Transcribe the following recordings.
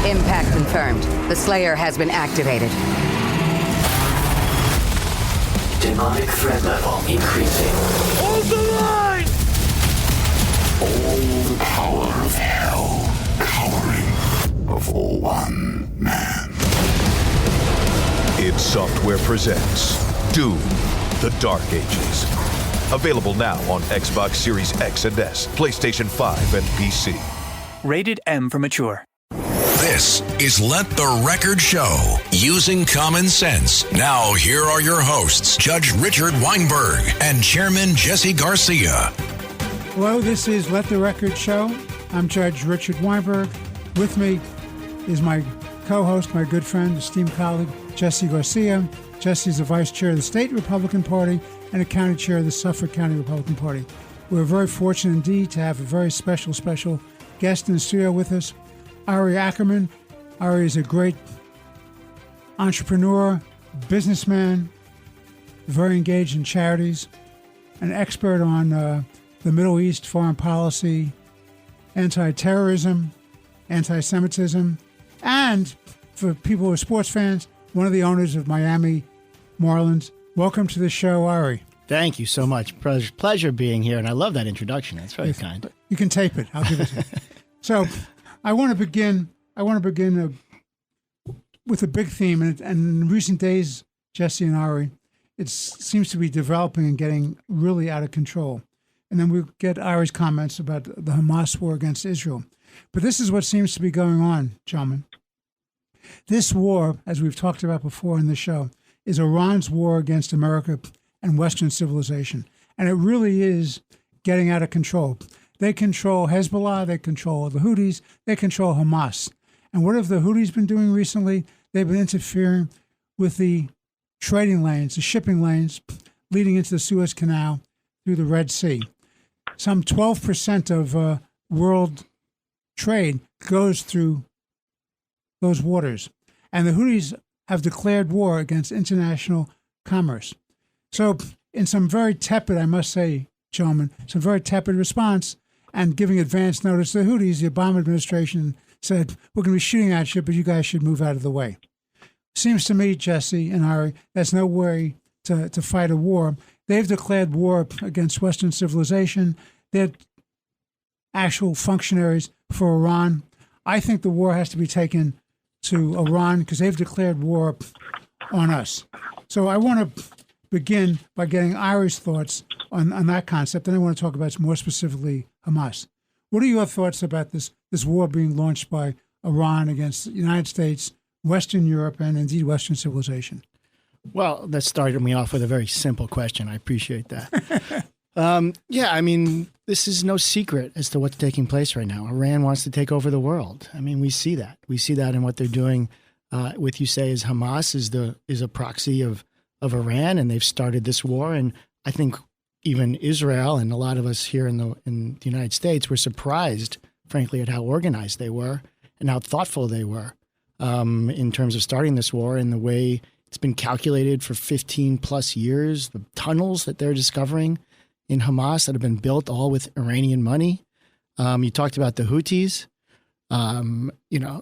Impact confirmed. The Slayer has been activated. Demonic threat level increasing. Hold the line! All the power of hell cowering before one man. id Software presents Doom: The Dark Ages. Available now on Xbox Series X and S, PlayStation 5, and PC. Rated M for mature. This is Let the Record Show, using common sense. Now, here are your hosts, Judge Richard Weinberg and Chairman Jesse Garcia. Hello, this is Let the Record Show. I'm Judge Richard Weinberg. With me is my co-host, my good friend, esteemed colleague, Jesse Garcia. Jesse is the vice chair of the state Republican Party and a county chair of the Suffolk County Republican Party. We're very fortunate indeed to have a very special guest in the studio with us, Ari Ackerman. Ari is a great entrepreneur, businessman, very engaged in charities, an expert on the Middle East, foreign policy, anti-terrorism, anti-Semitism, and for people who are sports fans, one of the owners of Miami Marlins. Welcome to the show, Ari. Thank you so much. Pleasure being here, and I love that introduction. That's very kind. You can tape it. I'll give it to you. So, I want to begin with a big theme, and in recent days, Jesse and Ari, it seems to be developing and getting really out of control. And then we'll get Ari's comments about the Hamas war against Israel. But this is what seems to be going on, gentlemen. This war, as we've talked about before in the show, is Iran's war against America and Western civilization. And it really is getting out of control. They control Hezbollah, they control the Houthis, they control Hamas. And what have the Houthis been doing recently? They've been interfering with the trading lanes, the shipping lanes leading into the Suez Canal through the Red Sea. Some 12% of world trade goes through those waters. And the Houthis have declared war against international commerce. So in some very tepid, I must say, gentlemen, some very tepid response and giving advance notice to the Houthis, the Obama administration said, we're going to be shooting at you, but you guys should move out of the way. Seems to me, Jesse and Ari, that's no way to fight a war. They've declared war against Western civilization. They're actual functionaries for Iran. I think the war has to be taken to Iran because they've declared war on us. So I want to begin by getting Ari's thoughts on that concept. Then I want to talk about more specifically Hamas. What are your thoughts about this war being launched by Iran against the United States, Western Europe, and indeed Western civilization? Well, that started me off with a very simple question. I appreciate that. This is no secret as to what's taking place right now. Iran wants to take over the world. I mean, we see that. We see that in what they're doing with, you say, is Hamas is a proxy of Iran, and they've started this war. And I think even Israel and a lot of us here in the United States were surprised, frankly, at how organized they were and how thoughtful they were in terms of starting this war and the way it's been calculated for 15 plus years, the tunnels that they're discovering in Hamas that have been built all with Iranian money. You talked about the Houthis.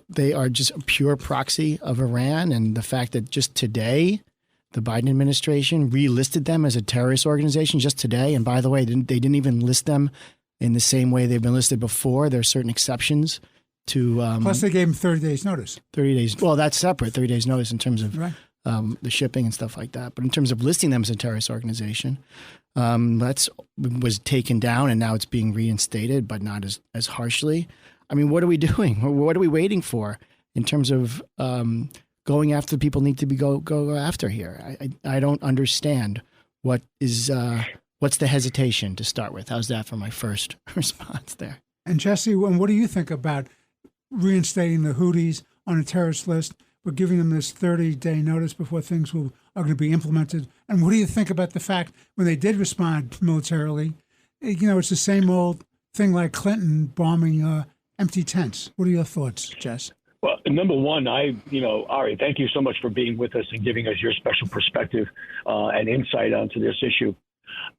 They are just a pure proxy of Iran. And the fact that just today, the Biden administration relisted them as a terrorist organization just today. And by the way, they didn't even list them in the same way they've been listed before. There are certain exceptions to... Plus they gave them 30 days notice. 30 days. Well, that's separate, 30 days notice in terms of the shipping and stuff like that. But in terms of listing them as a terrorist organization, that was taken down and now it's being reinstated, but not as harshly. I mean, what are we doing? What are we waiting for in terms of going after the people need to be go after here? I don't understand what's the hesitation to start with. How's that for my first response there? And Jesse, what do you think about reinstating the Houthis on a terrorist list? We're giving them this 30-day notice before things are going to be implemented. And what do you think about the fact when they did respond militarily, it's the same old thing like Clinton bombing empty tents. What are your thoughts, Jess? Well, number one, Ari, thank you so much for being with us and giving us your special perspective and insight onto this issue.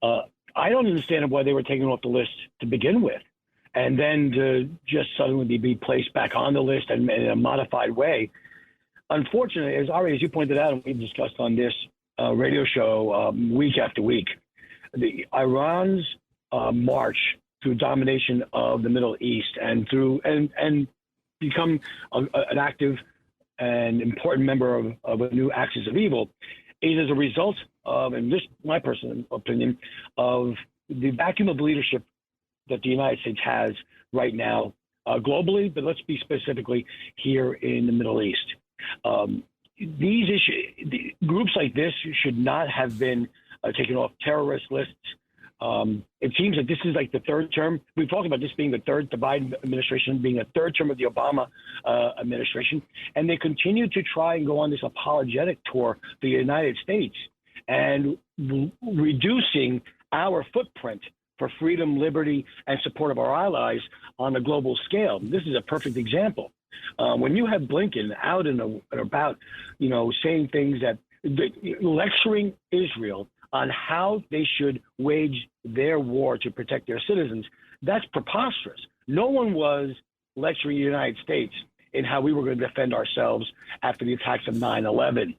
I don't understand why they were taken off the list to begin with. and then to just suddenly be placed back on the list and in a modified way. Unfortunately, as you pointed out, and we've discussed on this radio show week after week, Iran's march through domination of the Middle East and become an active and important member of a new axis of evil is as a result of, and this is my personal opinion, of the vacuum of leadership that the United States has right now globally, but let's be specifically here in the Middle East. These issues, groups like this should not have been taken off terrorist lists. It seems that this is like the third term. We've talked about this being the Biden administration, being a third term of the Obama administration. And they continue to try and go on this apologetic tour for the United States and reducing our footprint for freedom, liberty, and support of our allies on a global scale. This is a perfect example. When you have Blinken out and about, saying things that lecturing Israel on how they should wage their war to protect their citizens, that's preposterous. No one was lecturing the United States in how we were going to defend ourselves after the attacks of 9/11.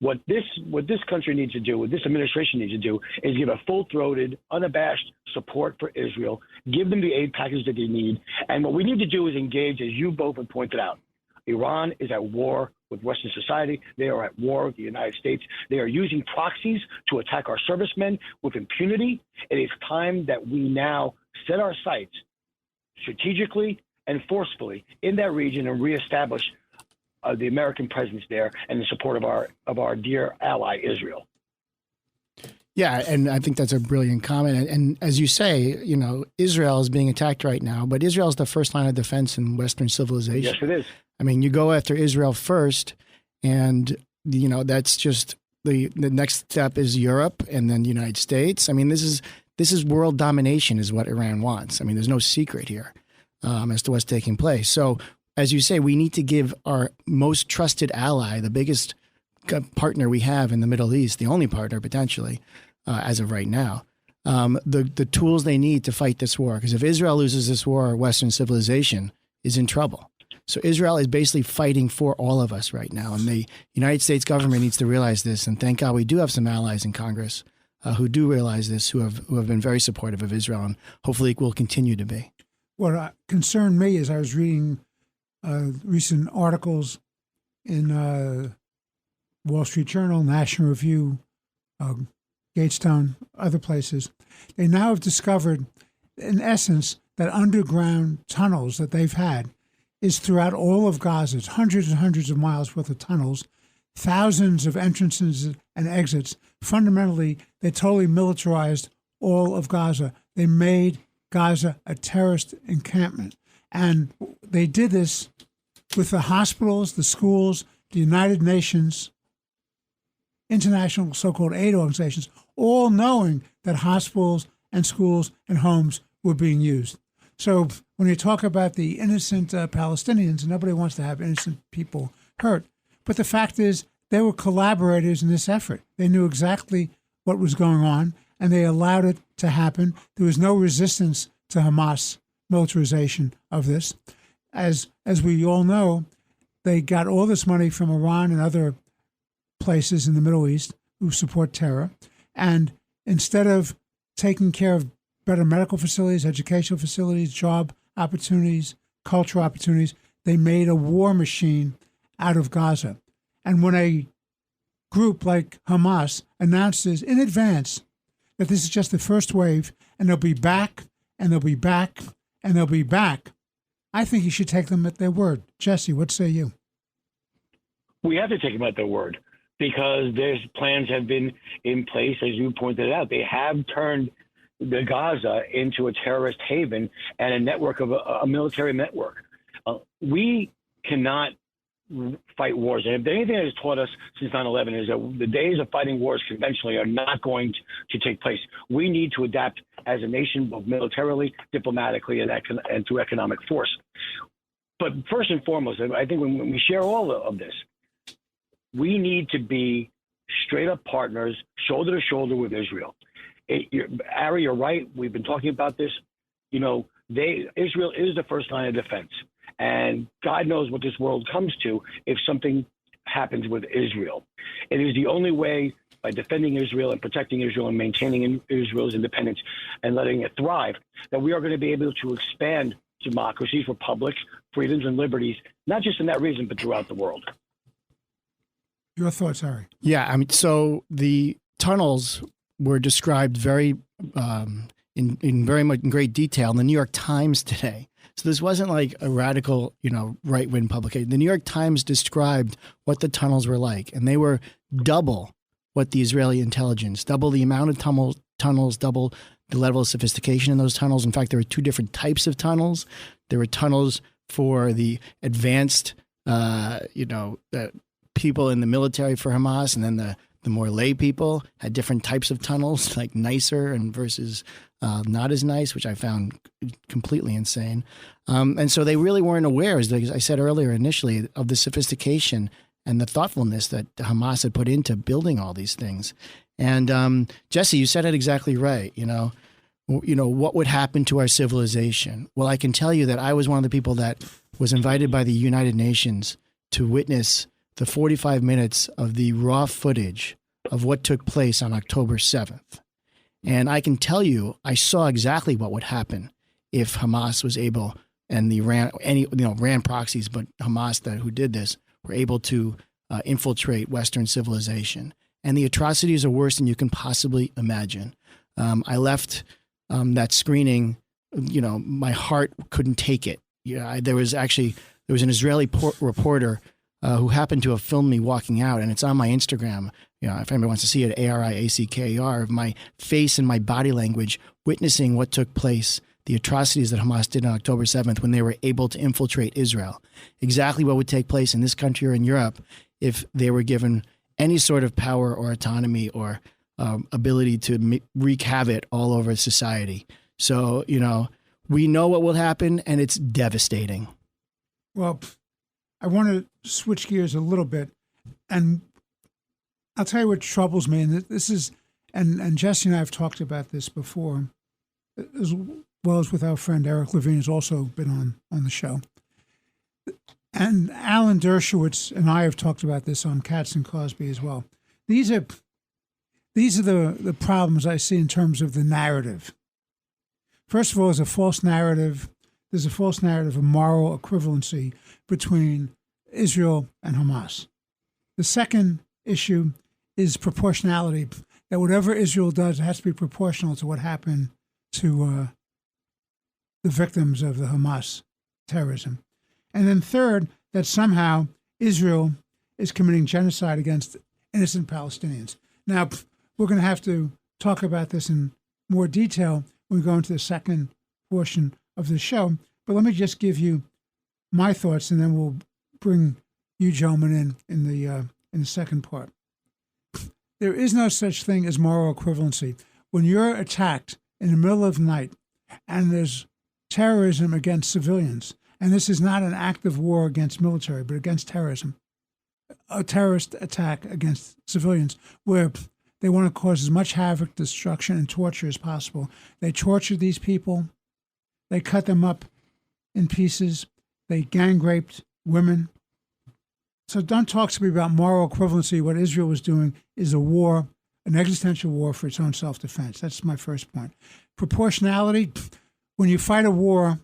What this country needs to do, what this administration needs to do, is give a full-throated, unabashed support for Israel, give them the aid package that they need. And what we need to do is engage, as you both have pointed out. Iran is at war with Western society. They are at war with the United States. They are using proxies to attack our servicemen with impunity. It is time that we now set our sights strategically and forcefully in that region and reestablish the American presence there and the support of our dear ally, Israel. Yeah, and I think that's a brilliant comment. And as you say, Israel is being attacked right now, but Israel is the first line of defense in Western civilization. Yes, it is. I mean, you go after Israel first, and, that's just the next step is Europe and then the United States. I mean, this is world domination is what Iran wants. I mean, there's no secret here as to what's taking place. So, as you say, we need to give our most trusted ally, the biggest partner we have in the Middle East, the only partner potentially as of right now, the tools they need to fight this war. Because if Israel loses this war, Western civilization is in trouble. So Israel is basically fighting for all of us right now. And the United States government needs to realize this. And thank God we do have some allies in Congress who do realize this, who have been very supportive of Israel and hopefully will continue to be. What concerned me is I was reading recent articles in Wall Street Journal, National Review, Gatestone, other places. They now have discovered, in essence, that underground tunnels that they've had is throughout all of Gaza. It's hundreds and hundreds of miles worth of tunnels, thousands of entrances and exits. Fundamentally, they totally militarized all of Gaza. They made Gaza a terrorist encampment. And they did this with the hospitals, the schools, the United Nations, international so-called aid organizations, all knowing that hospitals and schools and homes were being used. So when you talk about the innocent Palestinians, nobody wants to have innocent people hurt. But the fact is, they were collaborators in this effort. They knew exactly what was going on, and they allowed it to happen. There was no resistance to Hamas militarization of this. As we all know, they got all this money from Iran and other places in the Middle East who support terror. And instead of taking care of better medical facilities, educational facilities, job opportunities, cultural opportunities, they made a war machine out of Gaza. And when a group like Hamas announces in advance that this is just the first wave and they'll be back and they'll be back and they'll be back, I think you should take them at their word. Jesse, what say you? We have to take them at their word because their plans have been in place, as you pointed out. They have turned the Gaza into a terrorist haven and a network of a military network. We cannot fight wars. And if anything that has taught us since 9/11 is that the days of fighting wars conventionally are not going to take place. We need to adapt as a nation, both militarily, diplomatically, and through economic force. But first and foremost, I think when we share all of this, we need to be straight up partners, shoulder to shoulder with Israel. Ari, you're right. We've been talking about this. Israel is the first line of defense. And God knows what this world comes to if something happens with Israel. It is the only way, by defending Israel and protecting Israel and maintaining Israel's independence and letting it thrive, that we are going to be able to expand democracies, republics, freedoms, and liberties, not just in that region, but throughout the world. Your thoughts, Harry? Yeah, I mean, so the tunnels were described very in very much in great detail in the New York Times today. So this wasn't like a radical, right-wing publication. The New York Times described what the tunnels were like, and they were double what the Israeli intelligence, double the amount of tunnels, double the level of sophistication in those tunnels. In fact, there were two different types of tunnels. There were tunnels for the advanced, people in the military for Hamas, and then the more lay people had different types of tunnels, like nicer and versus not as nice, which I found completely insane. And so they really weren't aware, as I said earlier initially, of the sophistication and the thoughtfulness that Hamas had put into building all these things. And Jesse, you said it exactly right. What would happen to our civilization? Well, I can tell you that I was one of the people that was invited by the United Nations to witness the 45 minutes of the raw footage of what took place on October 7th. And I can tell you, I saw exactly what would happen if Hamas was able, and the Iran proxies, but Hamas who did this, were able to infiltrate Western civilization. And the atrocities are worse than you can possibly imagine. I left that screening, my heart couldn't take it. There was an Israeli reporter who happened to have filmed me walking out, and it's on my Instagram. If anybody wants to see it, ARIACKER, of my face and my body language witnessing what took place, the atrocities that Hamas did on October 7th when they were able to infiltrate Israel. Exactly what would take place in this country or in Europe if they were given any sort of power or autonomy or ability to wreak havoc all over society. So, we know what will happen, and it's devastating. Well, I want to switch gears a little bit, and I'll tell you what troubles me. And this is, and Jesse and I have talked about this before, as well as with our friend Eric Levine, who's also been on the show. And Alan Dershowitz and I have talked about this on Katz and Cosby as well. These are the problems I see in terms of the narrative. First of all, there's a false narrative of moral equivalency between Israel and Hamas. The second issue is proportionality, that whatever Israel does, it has to be proportional to what happened to the victims of the Hamas terrorism. And then third, that somehow Israel is committing genocide against innocent Palestinians. Now, we're going to have to talk about this in more detail when we go into the second portion of the show. But let me just give you my thoughts, and then we'll bring you gentlemen in the second part. There is no such thing as moral equivalency. When you're attacked in the middle of the night and there's terrorism against civilians, and this is not an active war against military, but against terrorism, a terrorist attack against civilians, where they want to cause as much havoc, destruction, and torture as possible. They tortured these people. They cut them up in pieces. They gang raped women. So don't talk to me about moral equivalency. What Israel was doing is a war, an existential war for its own self-defense. That's my first point. Proportionality, when you fight a war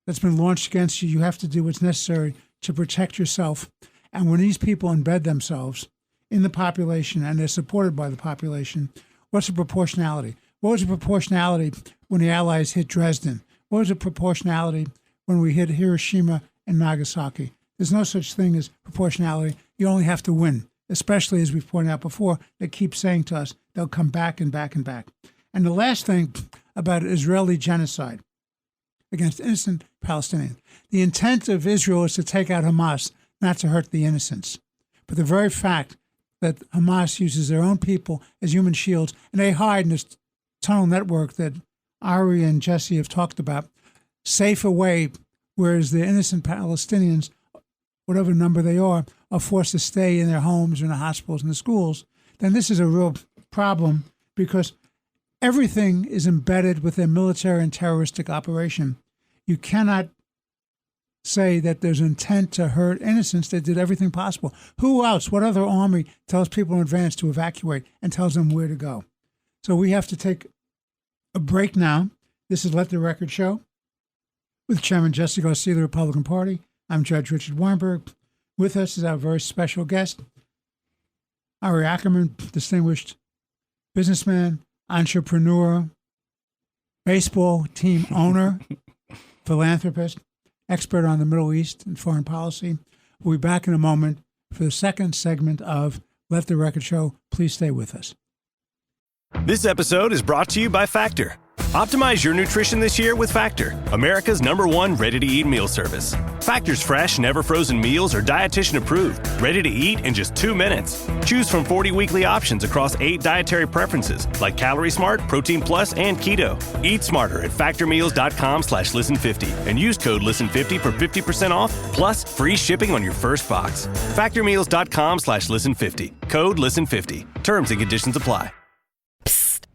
that's been launched against you, you have to do what's necessary to protect yourself. And when these people embed themselves in the population and they're supported by the population, what's the proportionality? What was the proportionality when the Allies hit Dresden? What was the proportionality when we hit Hiroshima and Nagasaki? There's no such thing as proportionality. You only have to win, especially as we've pointed out before. They keep saying to us they'll come back and back and back. And the last thing about Israeli genocide against innocent Palestinians. The intent of Israel is to take out Hamas, not to hurt the innocents. But the very fact that Hamas uses their own people as human shields, and they hide in this tunnel network that Ari and Jesse have talked about, safe away, whereas the innocent Palestinians, whatever number they are forced to stay in their homes, in the hospitals, in the schools, then this is a real problem, because everything is embedded with a military and terroristic operation. You cannot say that there's intent to hurt innocents. They did everything possible. Who else? What other army tells people in advance to evacuate and tells them where to go? So we have to take a break now. This is Let the Record Show with Chairman Jesse Garcia of the Republican Party. I'm Judge Richard Weinberg. With us is our very special guest, Ari Ackerman, distinguished businessman, entrepreneur, baseball team owner, philanthropist, expert on the Middle East and foreign policy. We'll be back in a moment for the second segment of Let the Record Show. Please stay with us. This episode is brought to you by Factor. Optimize your nutrition this year with Factor, America's #1 ready-to-eat meal service. Factor's fresh, never-frozen meals are dietitian approved, ready to eat in just 2 minutes. Choose from 40 weekly options across 8 dietary preferences like Calorie Smart, Protein Plus, and Keto. Eat smarter at factormeals.com/listen50 and use code listen50 for 50% off plus free shipping on your first box. Factormeals.com/listen50. Code listen50. Terms and conditions apply.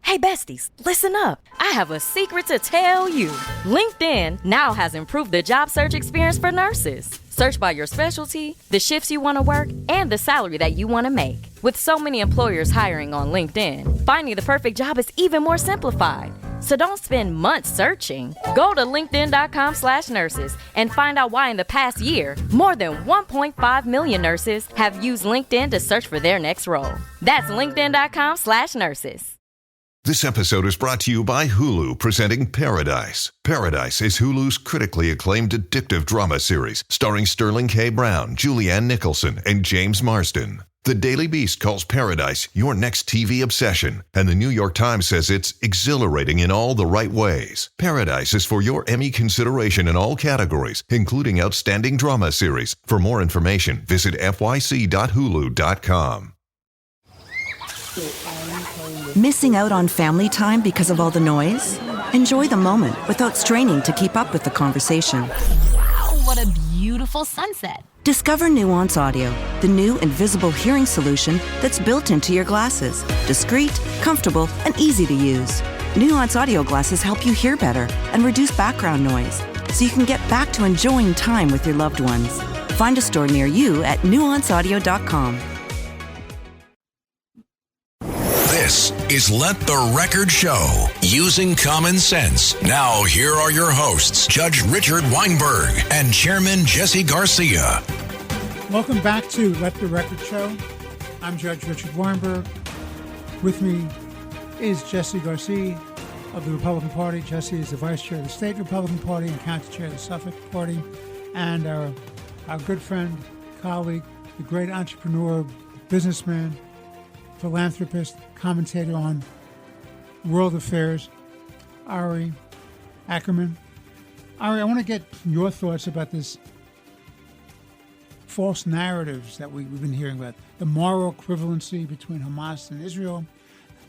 Hey besties, listen up. I have a secret to tell you. LinkedIn now has improved the job search experience for nurses. Search by your specialty, the shifts you want to work, and the salary that you want to make. With so many employers hiring on LinkedIn, finding the perfect job is even more simplified. So don't spend months searching. Go to linkedin.com/nurses and find out why in the past year, more than 1.5 million nurses have used LinkedIn to search for their next role. That's linkedin.com/nurses. This episode is brought to you by Hulu, presenting Paradise. Paradise is Hulu's critically acclaimed addictive drama series, starring Sterling K. Brown, Julianne Nicholson, and James Marsden. The Daily Beast calls Paradise your next TV obsession, and the New York Times says it's exhilarating in all the right ways. Paradise is for your Emmy consideration in all categories, including Outstanding Drama Series. For more information, visit fyc.hulu.com. Missing out on family time because of all the noise? Enjoy the moment without straining to keep up with the conversation. Wow, what a beautiful sunset. Discover Nuance Audio, the new invisible hearing solution that's built into your glasses. Discreet, comfortable, and easy to use. Nuance Audio glasses help you hear better and reduce background noise, so you can get back to enjoying time with your loved ones. Find a store near you at nuanceaudio.com. This is Let the Record Show, using common sense. Now, here are your hosts, Judge Richard Weinberg and Chairman Jesse Garcia. Welcome back to Let the Record Show. I'm Judge Richard Weinberg. With me is Jesse Garcia of the Republican Party. Jesse is the Vice Chair of the State Republican Party and County Chair of the Suffolk Party. And our good friend, colleague, the great entrepreneur, businessman, philanthropist, commentator on world affairs, Ari Ackerman. Ari, I want to get your thoughts about this false narratives that we've been hearing about, the moral equivalency between Hamas and Israel,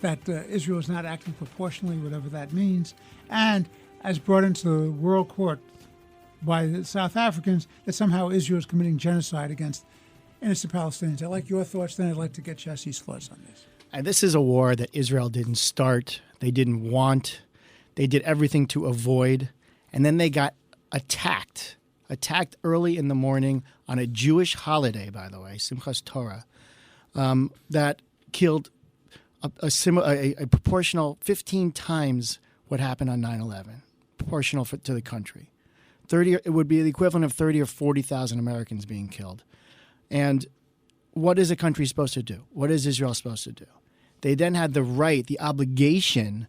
that Israel is not acting proportionally, whatever that means, and as brought into the world court by the South Africans, that somehow Israel is committing genocide against innocent Palestinians. I'd like your thoughts, then I'd like to get Jesse's thoughts on this. And this is a war that Israel didn't start, they didn't want, they did everything to avoid, and then they got attacked early in the morning on a Jewish holiday, by the way, Simchas Torah, that killed a proportional 15 times what happened on 9/11, proportional to the country. It would be the equivalent of 30 or 40,000 Americans being killed. And what is a country supposed to do? What is Israel supposed to do? They then had the right, the obligation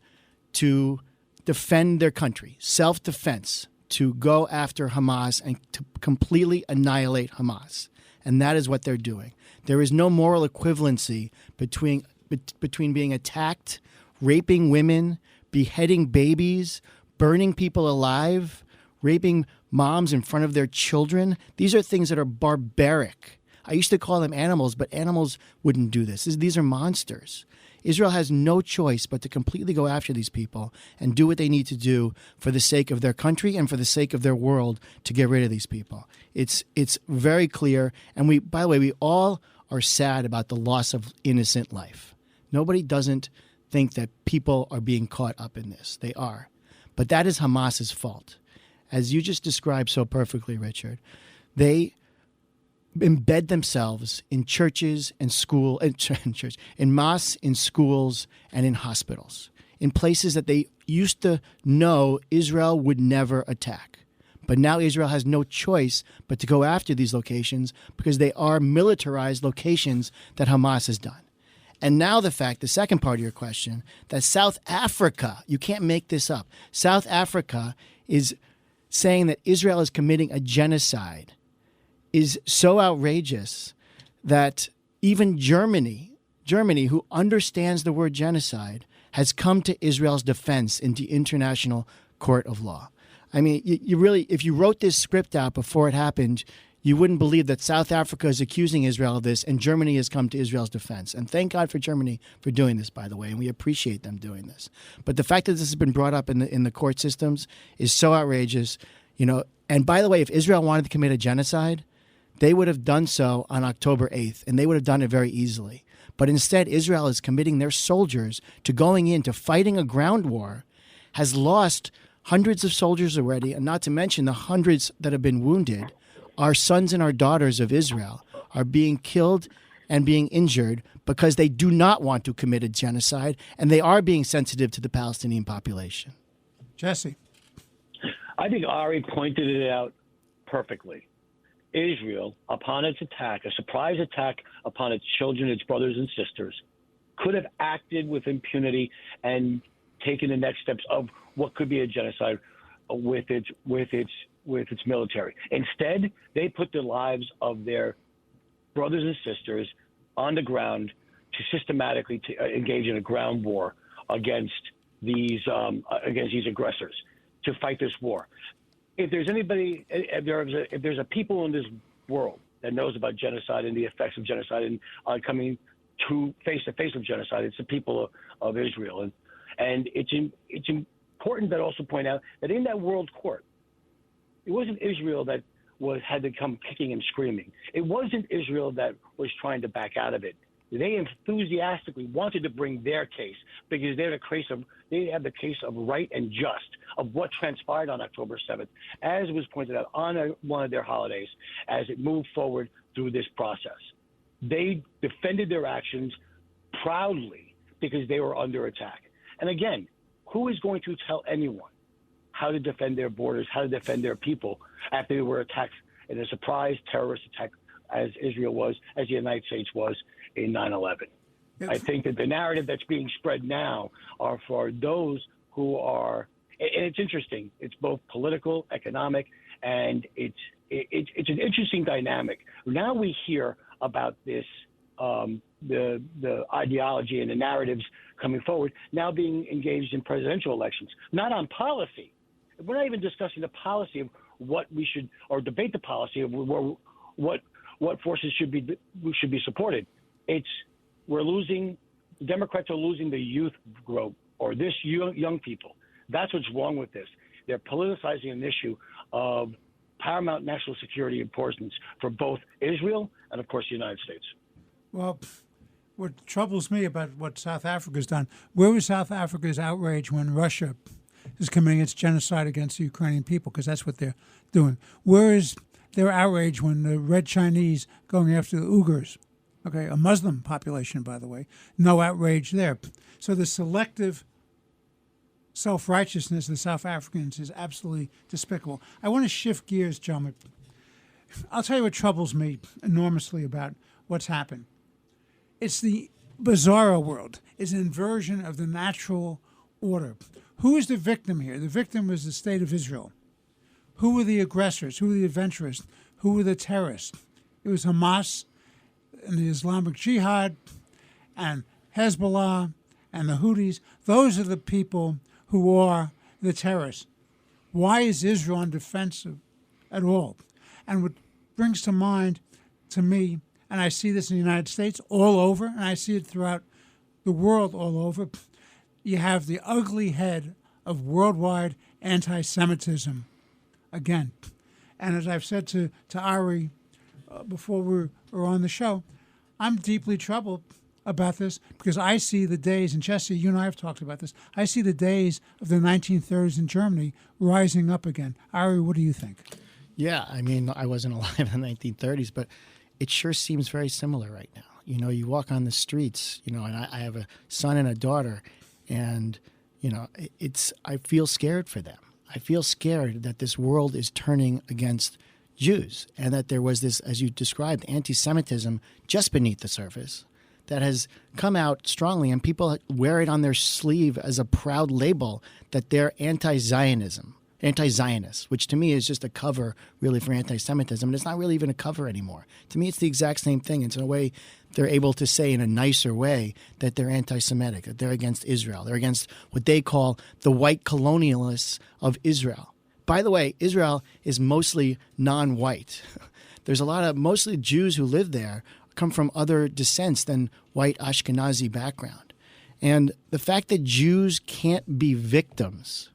to defend their country, self-defense, to go after Hamas and to completely annihilate Hamas. And that is what they're doing. There is no moral equivalency between being attacked, raping women, beheading babies, burning people alive, raping moms in front of their children. These are things that are barbaric. I used to call them animals, but animals wouldn't do this. These are monsters. Israel has no choice but to completely go after these people and do what they need to do for the sake of their country and for the sake of their world to get rid of these people. It's very clear. And by the way, we all are sad about the loss of innocent life. Nobody doesn't think that people are being caught up in this. They are. But that is Hamas's fault. as you just described so perfectly, Richard, they embed themselves in churches and in mosques, in schools, and in hospitals, in places that they used to know Israel would never attack. But now Israel has no choice but to go after these locations because they are militarized locations that Hamas has done. And now the second part of your question, that South Africa, you can't make this up, South Africa is saying that Israel is committing a genocide is so outrageous that even Germany, who understands the word genocide, has come to Israel's defense in the International Court of Law. I mean, you really, if you wrote this script out before it happened, you wouldn't believe that South Africa is accusing Israel of this, and Germany has come to Israel's defense. And thank God for Germany for doing this, by the way, and we appreciate them doing this. But the fact that this has been brought up in the court systems is so outrageous, you know. And by the way, if Israel wanted to commit a genocide, they would have done so on October 8th, and they would have done it very easily. But instead, Israel is committing their soldiers to going into fighting a ground war, has lost hundreds of soldiers already, and not to mention the hundreds that have been wounded. Our sons and our daughters of Israel are being killed and being injured because they do not want to commit a genocide, and they are being sensitive to the Palestinian population. Jesse. I think Ari pointed it out perfectly. Israel, upon its attack, a surprise attack upon its children, its brothers and sisters, could have acted with impunity and taken the next steps of what could be a genocide with its military. Instead, they put the lives of their brothers and sisters on the ground to systematically engage in a ground war against these aggressors, to fight this war. If there's anybody, if there's a people in this world that knows about genocide and the effects of genocide and coming to face with genocide, it's the people of Israel. And it's important to also point out that in that world court, it wasn't Israel that had to come kicking and screaming. It wasn't Israel that was trying to back out of it. They enthusiastically wanted to bring their case because they have the case of right and just of what transpired on October 7th, as was pointed out on one of their holidays, as it moved forward through this process. They defended their actions proudly because they were under attack. And again, who is going to tell anyone how to defend their borders, how to defend their people after they were attacked in a surprise terrorist attack as Israel was, as the United States was in 9/11. I think that the narrative that's being spread now are for those who are, and it's interesting. It's both political, economic, and it's an interesting dynamic. Now we hear about this, the ideology and the narratives coming forward now being engaged in presidential elections, not on policy. We're not even discussing the policy of what we should, or debate the policy of what forces should be supported. The Democrats are losing the youth group, or this young people. That's what's wrong with this. They're politicizing an issue of paramount national security importance for both Israel and, of course, the United States. Well, what troubles me about what South Africa's done, where was South Africa's outrage when Russia is committing its genocide against the Ukrainian people? Because that's what they're doing. Where is their outrage when the Red Chinese going after the Uyghurs? Okay, a Muslim population, by the way. No outrage there. So the selective self-righteousness of the South Africans is absolutely despicable. I want to shift gears, gentlemen. I'll tell you what troubles me enormously about what's happened. It's the bizarro world. It's an inversion of the natural order. Who is the victim here? The victim was the state of Israel. Who were the aggressors? Who were the adventurers? Who were the terrorists? It was Hamas and the Islamic Jihad and Hezbollah and the Houthis. Those are the people who are the terrorists. Why is Israel on defensive at all? And what brings to mind to me, and I see this in the United States all over, and I see it throughout the world all over, you have the ugly head of worldwide anti-Semitism again. And as I've said to Ari before we were on the show, I'm deeply troubled about this? Because I see the days, and Jesse, you and I have talked about this, I see the days of the 1930s in Germany rising up again. Ari, what do you think? Yeah, I mean, I wasn't alive in the 1930s, but it sure seems very similar right now. You know, you walk on the streets, you know, and I have a son and a daughter, and, you know, I feel scared for them. I feel scared that this world is turning against Jews, and that there was this, as you described, anti-Semitism just beneath the surface that has come out strongly, and people wear it on their sleeve as a proud label that they're anti-Zionists, which to me is just a cover really for anti-Semitism. And it's not really even a cover anymore. To me, it's the exact same thing. It's in a way they're able to say in a nicer way that they're anti-Semitic, that they're against Israel. They're against what they call the white colonialists of Israel. By the way, Israel is mostly non-white. There's a lot of mostly Jews who live there come from other descents than white Ashkenazi background. And the fact that Jews can't be victims,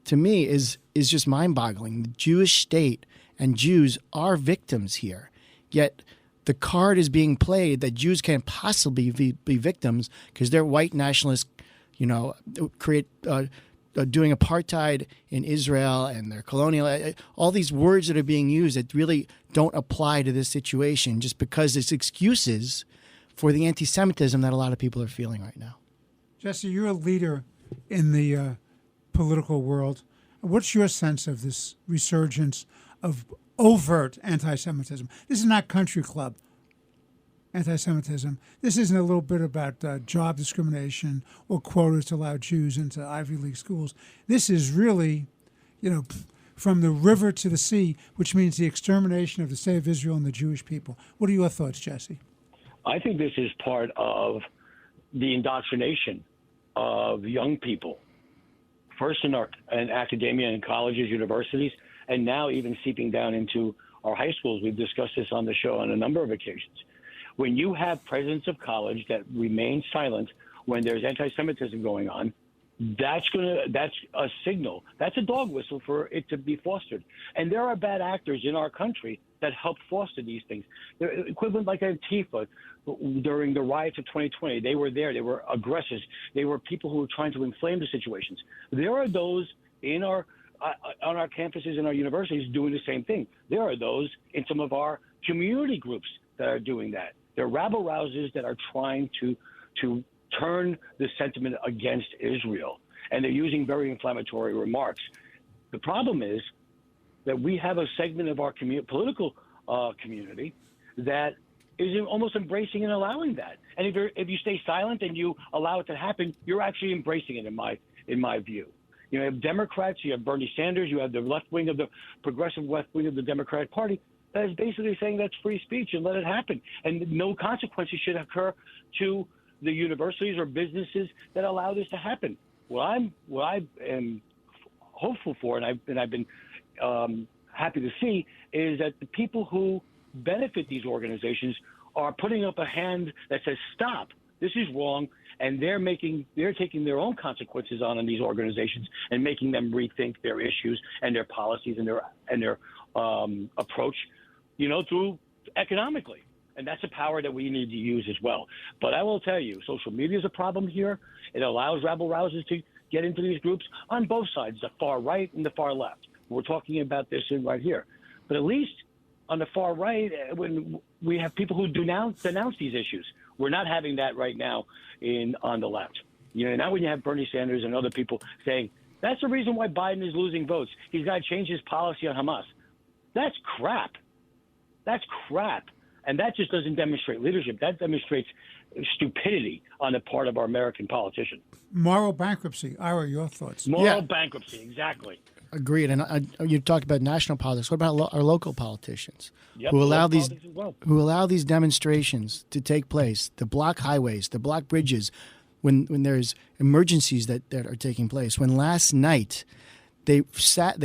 to me, is just mind-boggling. The Jewish state and Jews are victims here, yet the card is being played that Jews can't possibly be victims because they're white nationalists, you know, doing apartheid in Israel, and they're colonial. All these words that are being used that really don't apply to this situation just because it's excuses for the anti-Semitism that a lot of people are feeling right now. Jesse, you're a leader in the political world. What's your sense of this resurgence of overt anti-Semitism? This is not country club anti-Semitism. This isn't a little bit about job discrimination or quotas to allow Jews into Ivy League schools. This is really, you know, from the river to the sea, which means the extermination of the state of Israel and the Jewish people. What are your thoughts, Jesse? I think this is part of the indoctrination of young people, first in academia and colleges, universities, and now even seeping down into our high schools. We've discussed this on the show on a number of occasions. When you have presidents of college that remain silent when there's anti-Semitism going on, that's a signal. That's a dog whistle for it to be fostered. And there are bad actors in our country that help foster these things. They're equivalent like Antifa during the riots of 2020. They were there. They were aggressors. They were people who were trying to inflame the situations. There are those in our on our campuses and our universities doing the same thing. There are those in some of our community groups that are doing that. They're rabble-rousers that are trying to turn the sentiment against Israel, and they're using very inflammatory remarks. The problem is that we have a segment of our political community that is almost embracing and allowing that. And if you stay silent and you allow it to happen, you're actually embracing it, in my view. You have Democrats, you have Bernie Sanders, you have the left wing of the progressive left wing of the Democratic Party that is basically saying that's free speech and let it happen. And no consequences should occur to the universities or businesses that allow this to happen. What I am hopeful for, and I've been happy to see, is that the people who benefit these organizations are putting up a hand that says stop. This is wrong, and they're taking their own consequences on these organizations and making them rethink their issues and their policies and their approach, through economically. And that's a power that we need to use as well. But I will tell you, social media is a problem here. It allows rabble-rousers to get into these groups on both sides, the far right and the far left. We're talking about this right here. But at least on the far right, when we have people who denounce these issues, we're not having that right now on the left. Now when you have Bernie Sanders and other people saying, that's the reason why Biden is losing votes. He's got to change his policy on Hamas. That's crap. That's crap. And that just doesn't demonstrate leadership. That demonstrates stupidity on the part of our American politician. Moral bankruptcy. Ira, your thoughts? Moral bankruptcy, exactly. Agreed. And you talked about national politics. What about our local politicians Yep, who allow these demonstrations to take place, to block highways, to block bridges, when there's emergencies that are taking place? When last night they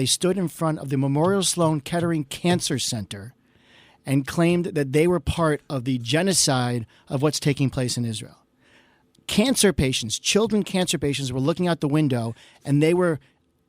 stood in front of the Memorial Sloan Kettering Cancer Center and claimed that they were part of the genocide of what's taking place in Israel. Cancer patients, children cancer patients, were looking out the window and they were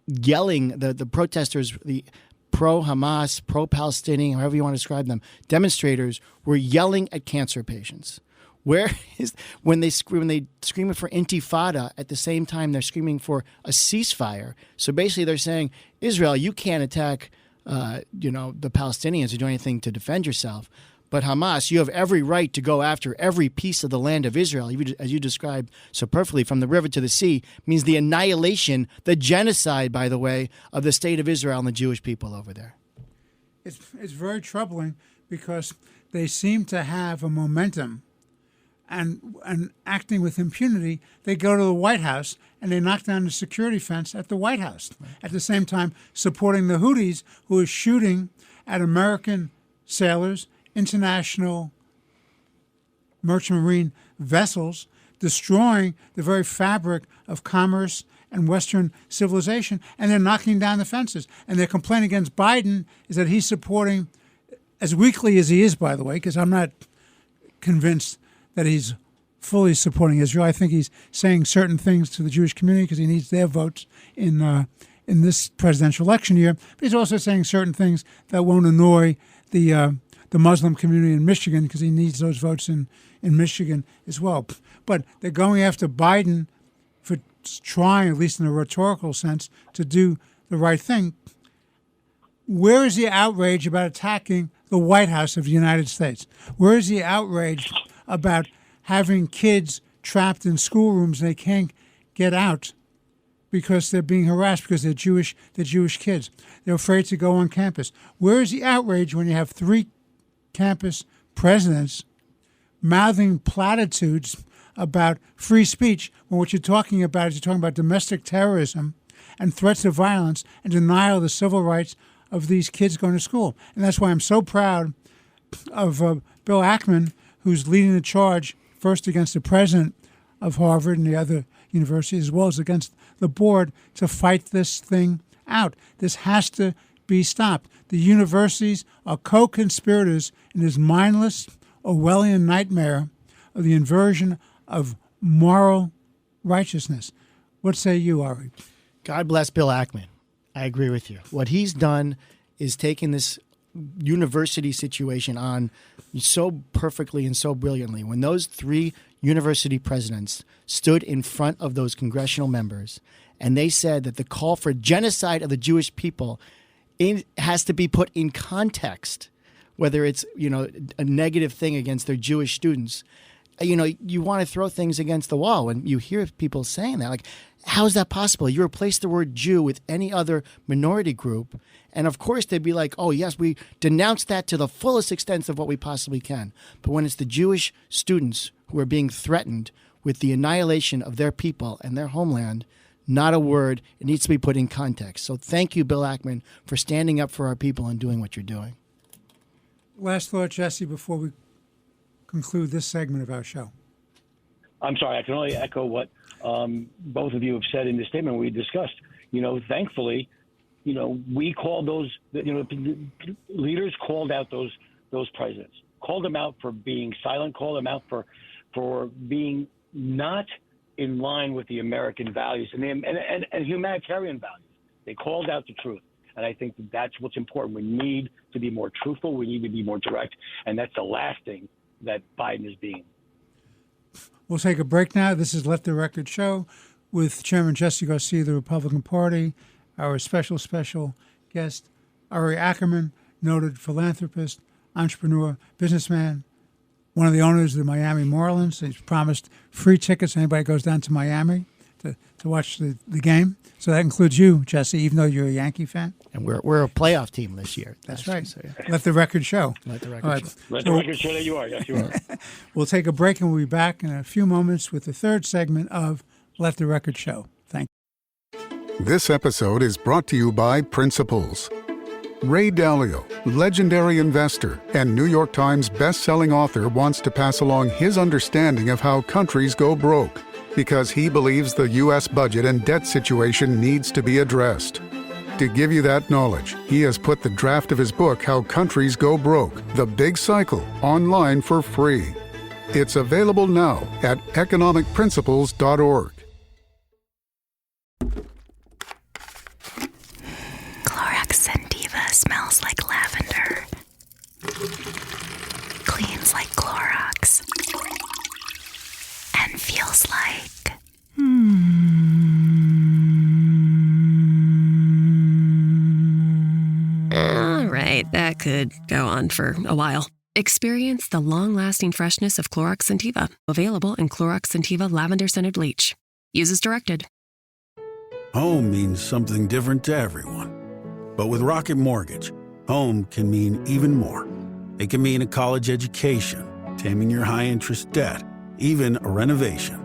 yelling, the protesters, the pro-Hamas, pro-Palestinian, however you want to describe them, demonstrators were yelling at cancer patients. Where is when they screaming for intifada at the same time they're screaming for a ceasefire? So basically, they're saying, Israel, you can't attack, the Palestinians or do anything to defend yourself. But Hamas, you have every right to go after every piece of the land of Israel, as you described so perfectly, from the river to the sea, means the annihilation, the genocide, by the way, of the state of Israel and the Jewish people over there. It's very troubling because they seem to have a momentum. And acting with impunity, they go to the White House and they knock down the security fence at the White House. At the same time, supporting the Houthis, who are shooting at American sailors, international merchant marine vessels, destroying the very fabric of commerce and Western civilization, and they're knocking down the fences. And their complaint against Biden is that he's supporting, as weakly as he is, by the way, because I'm not convinced that he's fully supporting Israel. I think he's saying certain things to the Jewish community because he needs their votes in this presidential election year. But he's also saying certain things that won't annoy the Muslim community in Michigan because he needs those votes in Michigan as well. But they're going after Biden for trying, at least in a rhetorical sense, to do the right thing. Where is the outrage about attacking the White House of the United States? Where is the outrage about having kids trapped in schoolrooms and they can't get out because they're being harassed because they're Jewish kids? They're afraid to go on campus. Where is the outrage when you have 3 campus presidents mouthing platitudes about free speech when what you're talking about is you're talking about domestic terrorism and threats of violence and denial of the civil rights of these kids going to school? And that's why I'm so proud of Bill Ackman, who's leading the charge first against the president of Harvard and the other universities, as well as against the board, to fight this thing out. This has to be stopped. The universities are co-conspirators in this mindless Orwellian nightmare of the inversion of moral righteousness. What say you, Ari? God bless Bill Ackman. I agree with you. What he's done is taken this university situation on so perfectly and so brilliantly. When those 3 university presidents stood in front of those congressional members and they said that the call for genocide of the Jewish people has to be put in context, whether it's a negative thing against their Jewish students. You want to throw things against the wall when you hear people saying that. Like, how is that possible? You replace the word Jew with any other minority group, and of course they'd be like, oh, yes, we denounce that to the fullest extent of what we possibly can. But when it's the Jewish students who are being threatened with the annihilation of their people and their homeland, not a word. It needs to be put in context. So thank you, Bill Ackman, for standing up for our people and doing what you're doing. Last thought, Jesse, before we conclude this segment of our show. I'm sorry, I can only echo what both of you have said in the statement we discussed. Thankfully, we called those, leaders called out those presidents, called them out for being silent, called them out for being not in line with the American values and humanitarian values. They called out the truth. And I think that's what's important. We need to be more truthful. We need to be more direct. And that's the last thing that Biden is being. We'll take a break now. This is Let the Record Show with Chairman Jesse Garcia of the Republican Party, our special guest, Ari Ackerman, noted philanthropist, entrepreneur, businessman, one of the owners of the Miami Marlins. He's promised free tickets to anybody who goes down to Miami to watch the game. So that includes you, Jesse, even though you're a Yankee fan. And we're a playoff team this year. That's right. So, yeah. Let the record show. Let the record show. Let the record show that you are. Yes, you are. We'll take a break and we'll be back in a few moments with the third segment of Let the Record Show. Thank you. This episode is brought to you by Principles. Ray Dalio, legendary investor and New York Times best-selling author, wants to pass along his understanding of how countries go broke, because he believes the U.S. budget and debt situation needs to be addressed. To give you that knowledge, he has put the draft of his book, How Countries Go Broke, The Big Cycle, online for free. It's available now at economicprinciples.org. Clorox Scentiva smells like lavender. Cleans like Clorox. smells like. All right, that could go on for a while. Experience the long-lasting freshness of Clorox Scentiva. Available in Clorox Scentiva Lavender Scented Bleach. Use as directed. Home means something different to everyone. But with Rocket Mortgage, home can mean even more. It can mean a college education, taming your high-interest debt, even a renovation.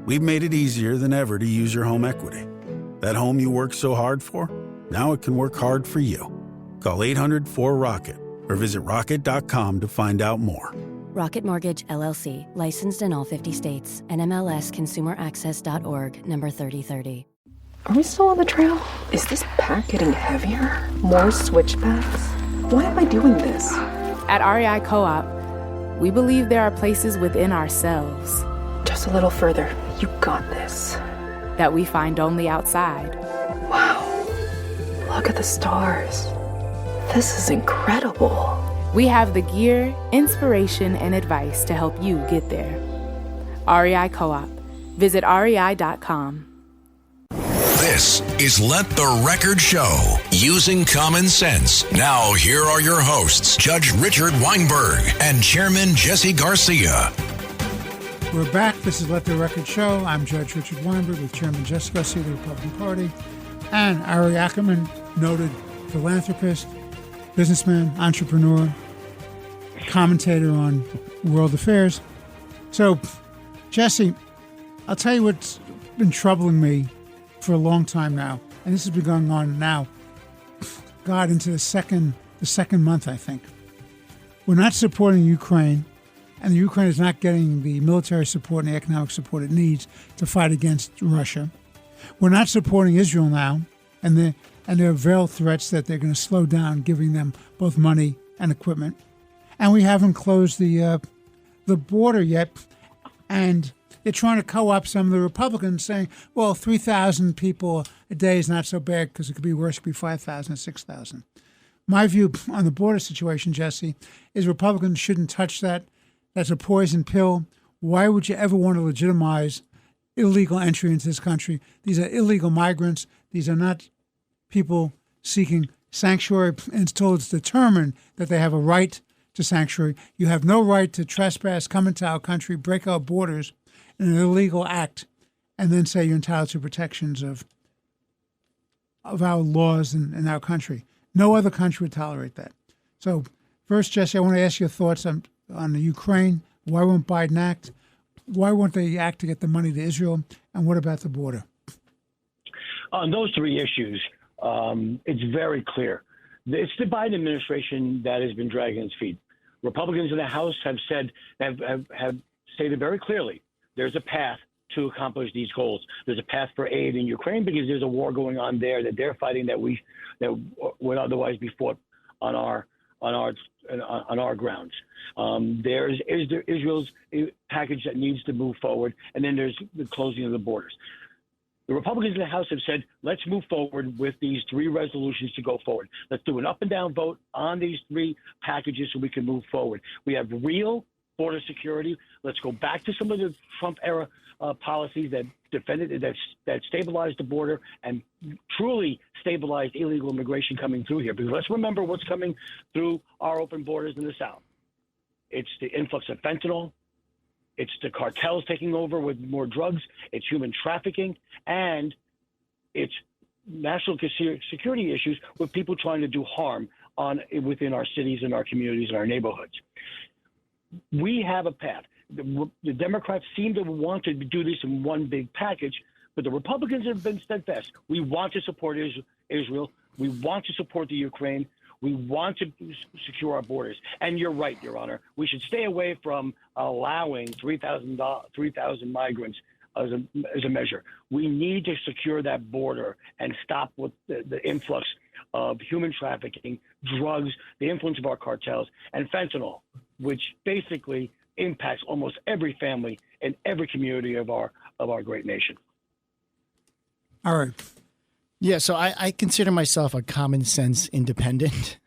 We've made it easier than ever to use your home equity. That home you worked so hard for, now it can work hard for you. Call 800-4ROCKET or visit rocket.com to find out more. Rocket Mortgage, LLC, licensed in all 50 states. NMLSconsumeraccess.org, number 3030. Are we still on the trail? Is this pack getting heavier? More switchbacks? Why am I doing this? At REI Co-op, we believe there are places within ourselves. Just a little further. You got this. That we find only outside. Wow. Look at the stars. This is incredible. We have the gear, inspiration, and advice to help you get there. REI Co-op. Visit rei.com. This is Let the Record Show, using common sense. Now, here are your hosts, Judge Richard Weinberg and Chairman Jesse Garcia. We're back. This is Let the Record Show. I'm Judge Richard Weinberg with Chairman Jesse Garcia of the Republican Party, and Ari Ackerman, noted philanthropist, businessman, entrepreneur, commentator on world affairs. So, Jesse, I'll tell you what's been troubling me for a long time now, and this has been going on now, God, into the second month, I think. We're not supporting Ukraine, and the Ukraine is not getting the military support and the economic support it needs to fight against Russia. We're not supporting Israel now, and there are veiled threats that they're going to slow down giving them both money and equipment. And we haven't closed the border yet, and they're trying to co-opt some of the Republicans saying, well, 3,000 people a day is not so bad because it could be worse, it could be 5,000 or 6,000. My view on the border situation, Jesse, is Republicans shouldn't touch that. That's a poison pill. Why would you ever want to legitimize illegal entry into this country? These are illegal migrants. These are not people seeking sanctuary until it's determined that they have a right to sanctuary. You have no right to trespass, come into our country, break our borders in an illegal act, and then say you're entitled to protections of our laws in our country. No other country would tolerate that. So first, Jesse, I want to ask your thoughts on the Ukraine. Why won't Biden act? Why won't they act to get the money to Israel? And what about the border? On those three issues, it's very clear. It's the Biden administration that has been dragging its feet. Republicans in the House have stated very clearly there's a path to accomplish these goals. There's a path for aid in Ukraine because there's a war going on there that they're fighting that would otherwise be fought on our grounds. There's Israel's package that needs to move forward, and then there's the closing of the borders. The Republicans in the House have said, let's move forward with these three resolutions to go forward. Let's do an up and down vote on these three packages so we can move forward. We have real border security. Let's go back to some of the Trump era policies that that stabilized the border and truly stabilized illegal immigration coming through here. Because let's remember what's coming through our open borders in the South. It's the influx of fentanyl. It's the cartels taking over with more drugs. It's human trafficking. And it's national security issues with people trying to do harm within our cities and our communities and our neighborhoods. We have a path. The Democrats seem to want to do this in one big package, but the Republicans have been steadfast. We want to support Israel. We want to support the Ukraine. We want to secure our borders. And you're right, Your Honor. We should stay away from allowing 3,000 migrants as a measure. We need to secure that border and stop with the influx of human trafficking, drugs, the influence of our cartels, and fentanyl, which basically impacts almost every family and every community of our great nation. All right. Yeah, so I consider myself a common sense independent.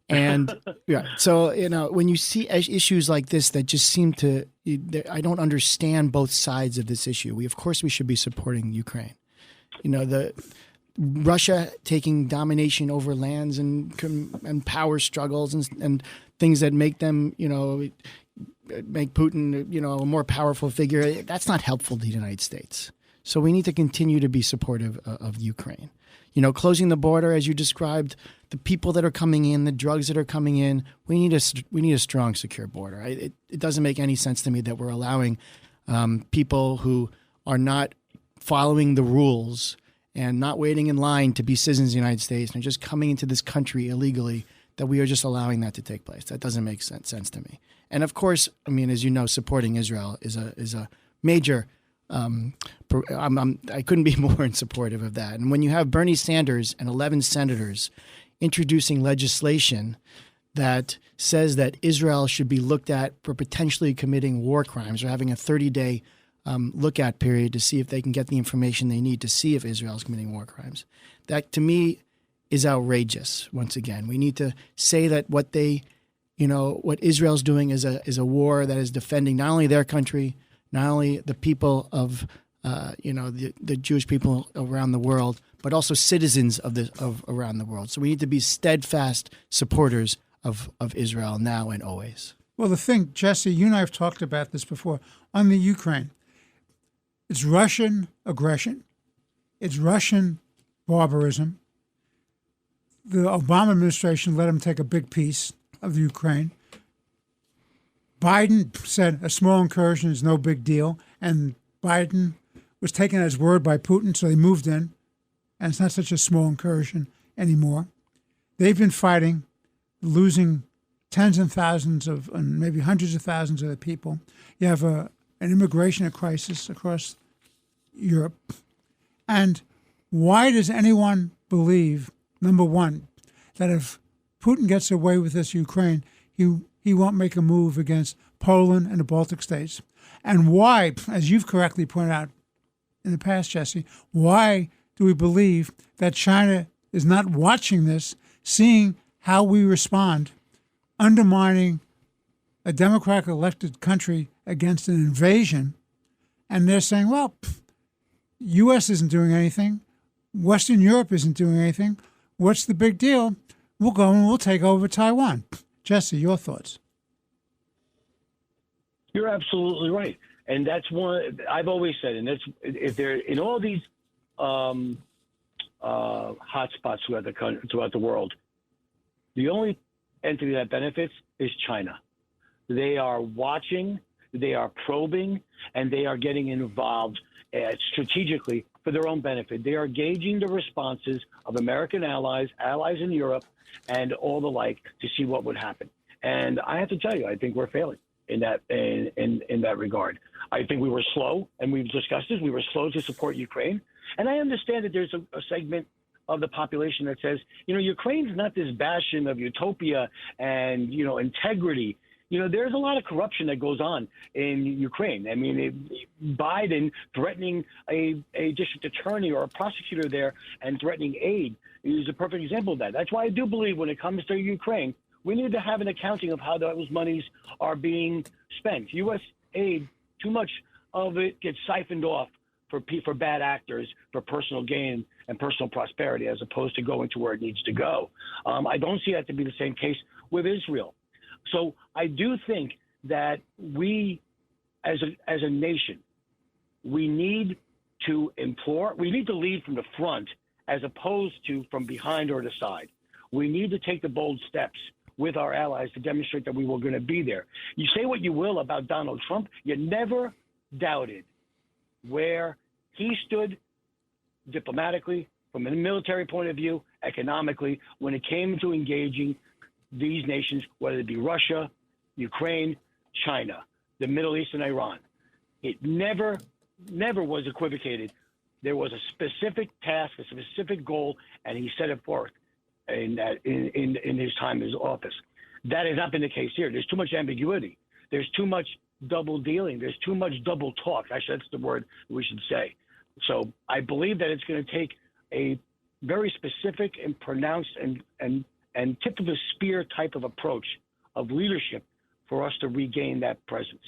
And yeah, so, when you see issues like this that just seem to, I don't understand both sides of this issue. Of course, we should be supporting Ukraine. The Russia taking domination over lands and power struggles and things that make them, make Putin, a more powerful figure. That's not helpful to the United States. So we need to continue to be supportive of Ukraine. Closing the border, as you described, the people that are coming in, the drugs that are coming in, we need a strong, secure border. It doesn't make any sense to me that we're allowing people who are not following the rules and not waiting in line to be citizens of the United States and just coming into this country illegally, that we are just allowing that to take place. That doesn't make sense to me. And of course, as you know, supporting Israel is a major. I couldn't be more in supportive of that. And when you have Bernie Sanders and 11 senators introducing legislation that says that Israel should be looked at for potentially committing war crimes or having a 30-day look-at period to see if they can get the information they need to see if Israel is committing war crimes, that to me is outrageous. Once again, we need to say that what Israel's doing is a war that is defending not only their country, not only the people of, the Jewish people around the world, but also citizens of around the world. So we need to be steadfast supporters of Israel now and always. Well, the thing, Jesse, you and I have talked about this before, on the Ukraine. It's Russian aggression. It's Russian barbarism. The Obama administration let him take a big piece of the Ukraine. Biden said a small incursion is no big deal, and Biden was taken at his word by Putin, so they moved in, and it's not such a small incursion anymore. They've been fighting, losing tens and thousands of, and maybe hundreds of thousands of the people. You have an immigration crisis across Europe. And why does anyone believe, number one, that if Putin gets away with this Ukraine, he won't make a move against Poland and the Baltic states? And why, as you've correctly pointed out in the past, Jesse, why do we believe that China is not watching this, seeing how we respond, undermining a democratic elected country against an invasion, and they're saying, well, U.S. isn't doing anything, Western Europe isn't doing anything, what's the big deal? We'll go and we'll take over Taiwan. Jesse, your thoughts? You're absolutely right, and that's one I've always said. And that's if they're in all these hotspots throughout the world, the only entity that benefits is China. They are watching, they are probing, and they are getting involved strategically for their own benefit. They are gauging the responses of American allies in Europe, and all the like to see what would happen. And I have to tell you, I think we're failing in that regard. I think we were slow, and we've discussed this. We were slow to support Ukraine, and I understand that there's a segment of the population that says, Ukraine's not this bastion of utopia and integrity. There's a lot of corruption that goes on in Ukraine. I mean, Biden threatening a district attorney or a prosecutor there and threatening aid is a perfect example of that. That's why I do believe when it comes to Ukraine, we need to have an accounting of how those monies are being spent. U.S. aid, too much of it gets siphoned off for bad actors, for personal gain and personal prosperity, as opposed to going to where it needs to go. I don't see that to be the same case with Israel. So I do think that we, as a nation, we need to lead from the front as opposed to from behind or the side. We need to take the bold steps with our allies to demonstrate that we were going to be there. You say what you will about Donald Trump, you never doubted where he stood diplomatically, from a military point of view, economically, when it came to engaging these nations, whether it be Russia, Ukraine, China, the Middle East, and Iran. It never was equivocated. There was a specific task, a specific goal, and he set it forth in his time in his office. That has not been the case here. There's too much ambiguity. There's too much double dealing. There's too much double talk. Actually, that's the word we should say. So I believe that it's going to take a very specific and pronounced and tip of the spear type of approach of leadership for us to regain that presence.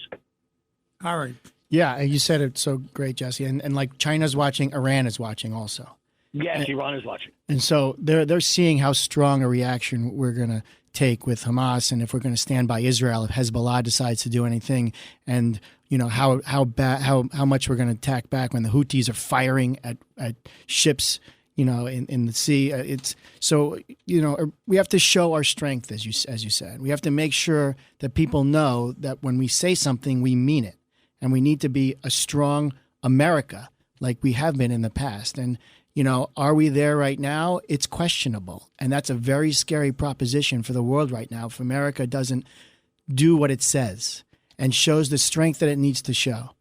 Ari. Yeah, you said it so great, Jesse. And like China's watching, Iran is watching also. Yes, Iran is watching. And so they're seeing how strong a reaction we're going to take with Hamas, and if we're going to stand by Israel if Hezbollah decides to do anything, and how much we're going to attack back when the Houthis are firing at ships, in the sea. It's so we have to show our strength, as you said. We have to make sure that people know that when we say something, we mean it, and we need to be a strong America like we have been in the past. And are we there right now? It's questionable. And that's a very scary proposition for the world right now if America doesn't do what it says and shows the strength that it needs to show.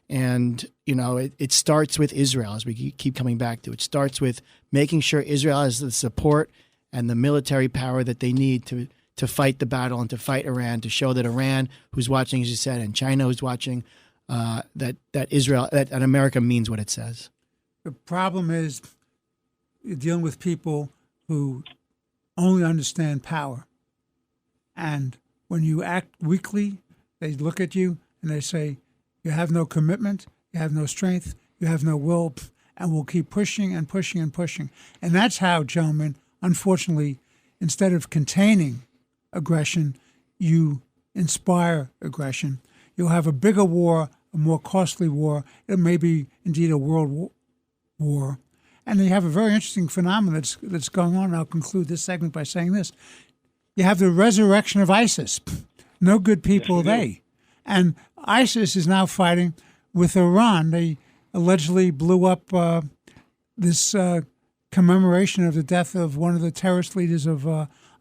And, it starts with Israel, as we keep coming back to. It starts with making sure Israel has the support and the military power that they need to fight the battle and to fight Iran, to show that Iran, who's watching, as you said, and China, who's watching, that America means what it says. The problem is you're dealing with people who only understand power. And when you act weakly, they look at you and they say, you have no commitment, you have no strength, you have no will, and we'll keep pushing and pushing and pushing. And that's how, gentlemen, unfortunately, instead of containing aggression, you inspire aggression. You'll have a bigger war, a more costly war. It may be indeed a world war. And you have a very interesting phenomenon that's going on. I'll conclude this segment by saying this. You have the resurrection of ISIS. No good people, they. And ISIS is now fighting with Iran. They allegedly blew up this commemoration of the death of one of the terrorist leaders of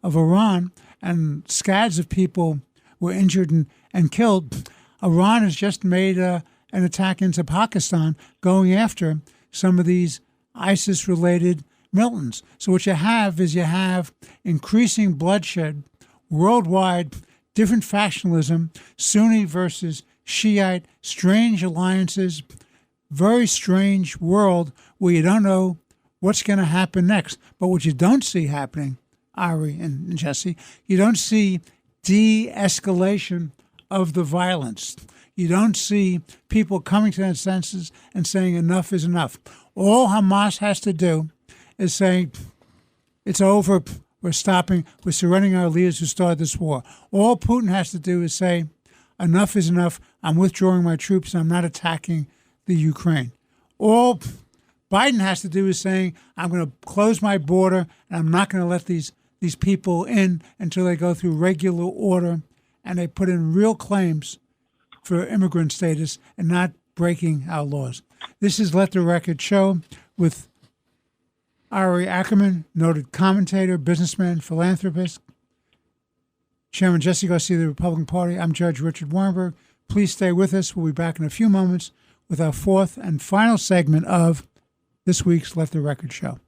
Iran, and scads of people were injured and killed. Iran has just made an attack into Pakistan, going after some of these ISIS-related militants. So what you have is increasing bloodshed worldwide, different factionalism, Sunni versus Shiite, strange alliances, very strange world where you don't know what's going to happen next. But what you don't see happening, Ari and Jesse, you don't see de-escalation of the violence. You don't see people coming to their senses and saying enough is enough. All Hamas has to do is say, it's over, we're stopping, we're surrendering our leaders who started this war. All Putin has to do is say, enough is enough, I'm withdrawing my troops, and I'm not attacking the Ukraine. All Biden has to do is saying, I'm going to close my border, and I'm not going to let these people in until they go through regular order, and they put in real claims for immigrant status and not breaking our laws. This is Let the Record Show with Ari Ackerman, noted commentator, businessman, philanthropist, Chairman Jesse Garcia of the Republican Party. I'm Judge Richard Weinberg. Please stay with us. We'll be back in a few moments with our fourth and final segment of this week's Let the Record Show.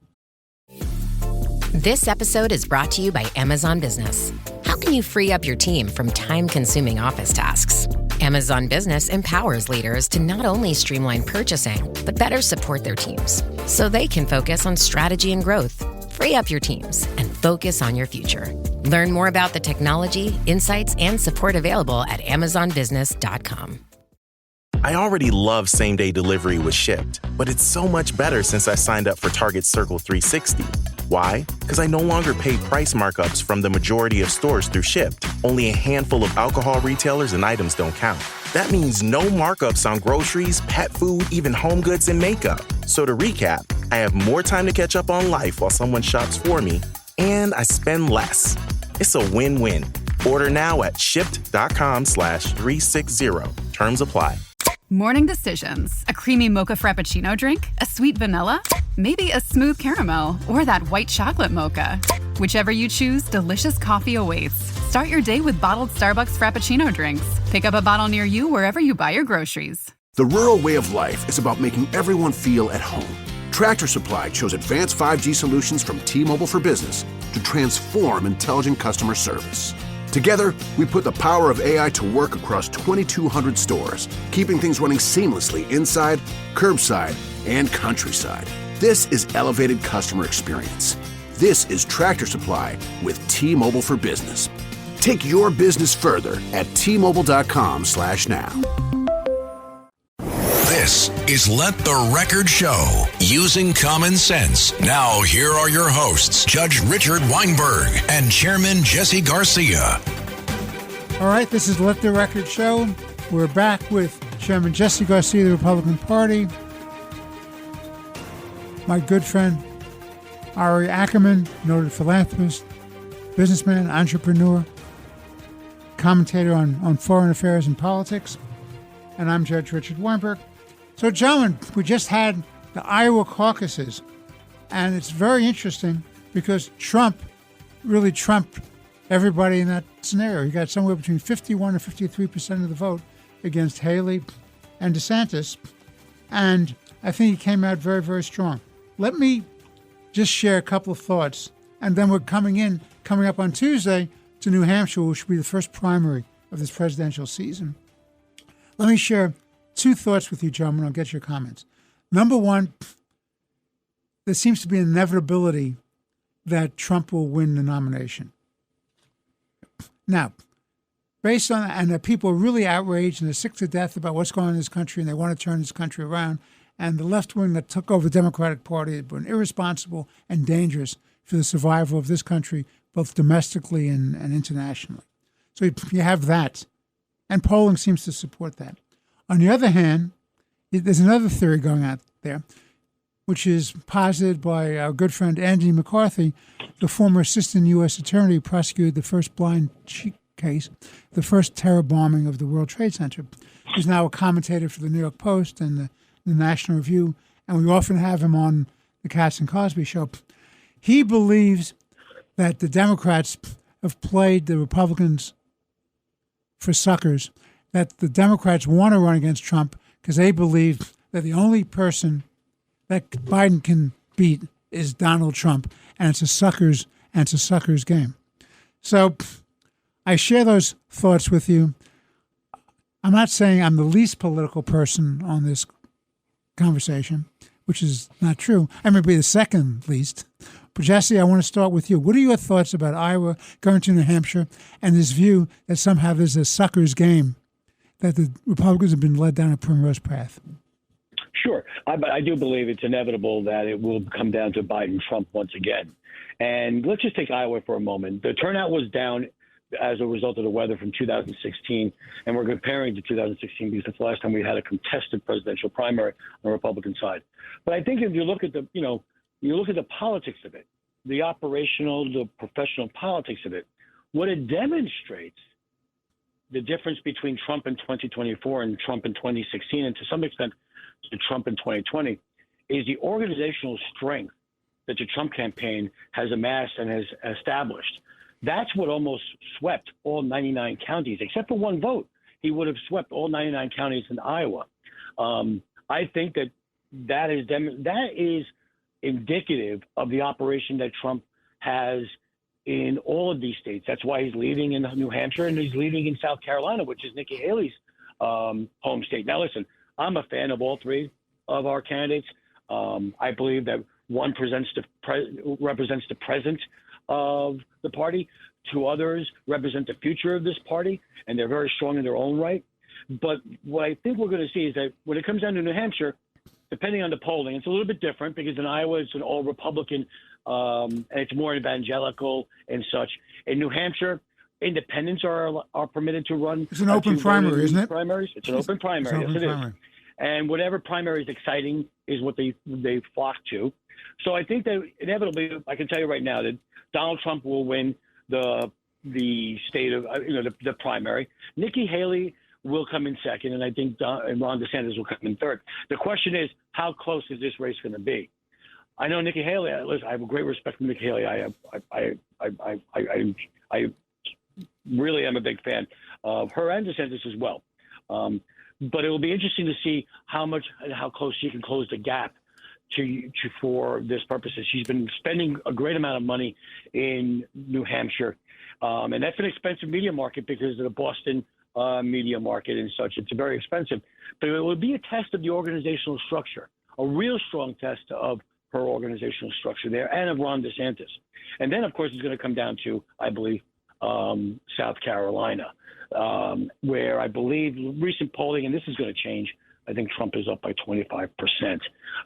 This episode is brought to you by Amazon Business. How can you free up your team from time-consuming office tasks? Amazon Business empowers leaders to not only streamline purchasing, but better support their teams so they can focus on strategy and growth. Free up your teams and focus on your future. Learn more about the technology, insights, and support available at amazonbusiness.com. I already love same-day delivery with Shipt, but it's so much better since I signed up for Target's Circle 360. Why? Because I no longer pay price markups from the majority of stores through Shipt. Only a handful of alcohol retailers and items don't count. That means no markups on groceries, pet food, even home goods and makeup. So to recap, I have more time to catch up on life while someone shops for me, and I spend less. It's a win-win. Order now at shipt.com/360. Terms apply. Morning decisions. A creamy mocha frappuccino drink? A sweet vanilla? Maybe a smooth caramel or that white chocolate mocha. Whichever you choose, delicious coffee awaits. Start your day with bottled Starbucks Frappuccino drinks. Pick up a bottle near you wherever you buy your groceries. The rural way of life is about making everyone feel at home. Tractor Supply chose advanced 5G solutions from T-Mobile for Business to transform intelligent customer service. Together, we put the power of AI to work across 2,200 stores, keeping things running seamlessly inside, curbside, and countryside. This is elevated customer experience. This is Tractor Supply with T-Mobile for Business. Take your business further at T-Mobile.com/now. This is Let the Record Show, using common sense. Now, here are your hosts, Judge Richard Weinberg and Chairman Jesse Garcia. All right, this is Let the Record Show. We're back with Chairman Jesse Garcia of the Republican Party, my good friend Ari Ackerman, noted philanthropist, businessman, entrepreneur, commentator on foreign affairs and politics, and I'm Judge Richard Weinberg. So, gentlemen, we just had the Iowa caucuses, and it's very interesting because Trump really trumped everybody in that scenario. He got somewhere between 51 and 53% of the vote against Haley and DeSantis, and I think he came out very, very strong. Let me just share a couple of thoughts, and then we're coming up on Tuesday to New Hampshire, which will be the first primary of this presidential season. Let me share two thoughts with you, gentlemen. I'll get your comments. Number one, there seems to be an inevitability that Trump will win the nomination. Now, based on, and that people are really outraged and they're sick to death about what's going on in this country, and they want to turn this country around. And the left wing that took over the Democratic Party has been irresponsible and dangerous for the survival of this country, both domestically and internationally. So you have that. And polling seems to support that. On the other hand, there's another theory going out there, which is posited by our good friend Andy McCarthy, the former assistant U.S. attorney who prosecuted the first blind sheep case, the first terror bombing of the World Trade Center. He's now a commentator for the New York Post and the National Review, and we often have him on the Katz and Cosby show. He believes that the Democrats have played the Republicans for suckers, that the Democrats want to run against Trump because they believe that the only person that Biden can beat is Donald Trump, and it's a suckers game. So I share those thoughts with you. I'm not saying I'm the least political person on this conversation, which is not true. I may be the second least. But Jesse, I want to start with you. What are your thoughts about Iowa going to New Hampshire and this view that somehow there's a sucker's game, that the Republicans have been led down a primrose path? Sure. I do believe it's inevitable that it will come down to Biden-Trump once again. And let's just take Iowa for a moment. The turnout was down as a result of the weather from 2016, and we're comparing to 2016 because that's the last time we had a contested presidential primary on the Republican side. But I think if you look at the, you look at the politics of it, the operational, the professional politics of it, what it demonstrates, the difference between Trump in 2024 and Trump in 2016, and to some extent to Trump in 2020, is the organizational strength that the Trump campaign has amassed and has established. That's what almost swept all 99 counties, except for one vote. He would have swept all 99 counties in Iowa. I think that is indicative of the operation that Trump has in all of these states. That's why he's leading in New Hampshire and he's leading in South Carolina, which is Nikki Haley's home state. Now, listen, I'm a fan of all three of our candidates. I believe that one represents the present of the party. Two others represent the future of this party, and they're very strong in their own right. But what I think we're going to see is that when it comes down to New Hampshire, depending on the polling, it's a little bit different because in Iowa it's an all Republican and it's more evangelical and such. In New Hampshire, independents are permitted to run. It's an open primary, isn't it? Primaries. It's an open primary. Yes, it is. And whatever primary is exciting is what they flock to. So I think that inevitably, I can tell you right now that Donald Trump will win the state of the primary. Nikki Haley will come in second, and I think Ron DeSantis will come in third. The question is, how close is this race going to be? I know Nikki Haley. Listen, I have a great respect for Nikki Haley. I really am a big fan of her and DeSantis as well. But it will be interesting to see how close she can close the gap for this purposes. She's been spending a great amount of money in New Hampshire, and that's an expensive media market because of the Boston media market and such. It's very expensive, but it will be a test of the organizational structure, a real strong test of her organizational structure there and of Ron DeSantis. And then, of course, it's going to come down to, I believe, South Carolina, where I believe recent polling, and this is going to change, I think Trump is up by 25%.